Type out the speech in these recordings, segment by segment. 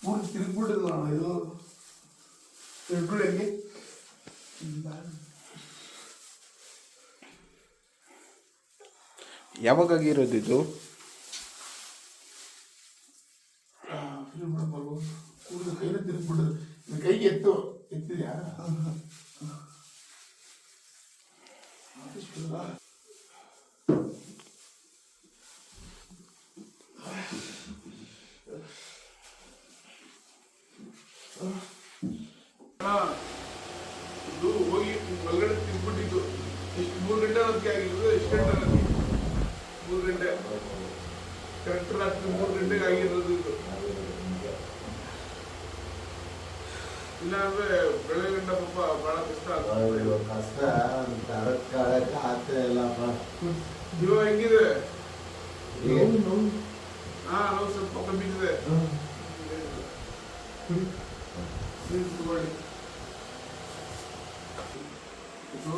ಮೂರು ತಿರುಗ್ಬಿಟ್ಟಿಲ್ಲ ಇದು ತಿರುಗ್ಬಿಡಿ ಹಂಗೆ ಯಾವಾಗಾಗಿರೋದು ಇದು? ಕೂಡಲು ಕೈನ ತಿರುಗ್ಬಿಟ್ಟಿದ್ರು ಕೈಗೆ ಎತ್ತಿದ್ಯಾ ಇದು ಹೋಗಿ ಒಳಗಡೆ ತಿನ್ಬಿಟ್ಟಿದ್ದು ಎಷ್ಟು 3 ಗಂಟೆ ಅದಕ್ಕೆ ಆಗಿರೋದು ಎಷ್ಟು ಗಂಟೆ 3 ಗಂಟೆ ಕರೆಕ್ಟ್ ರಾತ್ರಿ 3 ಗಂಟೆಗೆ ಆಗಿರೋದು ಇದು ಇಲ್ಲ ಅಂದ್ರೆ ಬೆಳಗ್ಗೆ ಗಂಟೆ ಪಾಪ ಬಹಳ ಕಷ್ಟ ಕಷ್ಟ ಆಗ್ತಾ ಇಲ್ಲಪ್ಪ ಇವಾಗ ಹೆಂಗಿದೆ ನಾವು ಸ್ವಲ್ಪ ಕಮ್ಮಿ ಇದೆ ಇದು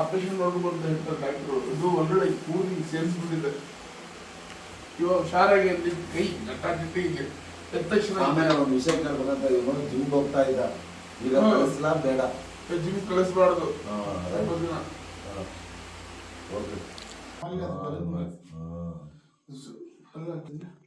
ಆಪರೇಷನ್ ಮಾಡ್ಕೊಂಡು ಅಂತ ಹೇಳ್ತಾರೆ ಡಾಕ್ಟ್ರು. ಇದು ಒಳಗಡೆ ಕೂಡಿ ಸೇರಿಸ್ಬಿಟ್ಟಿದೆ. ಇವಾಗ ಹುಷಾರಾಗಿ ಅಲ್ಲಿ ಕೈ ನಟ್ಟಾಟಿಟ್ಟು ಹಿಂಗೆ ಎದ್ದ ತಕ್ಷಣ ಆಮೇಲೆ ಒಂದು ವಿಷಯ ಕೇಳ್ಬೇಕಂತ ಇವನು ಜಿಮ್ಗೆ ಹೋಗ್ತಾ ಇದ್ದ. ಈಗ ಕಳಿಸ್ಲಾ ಬೇಡ? ಜಿಮ್ ಕಳಿಸ್ಬಾರ್ದು. ಸ್ವಲ್ಪ ದಿನ ಅಲ್ಲಿ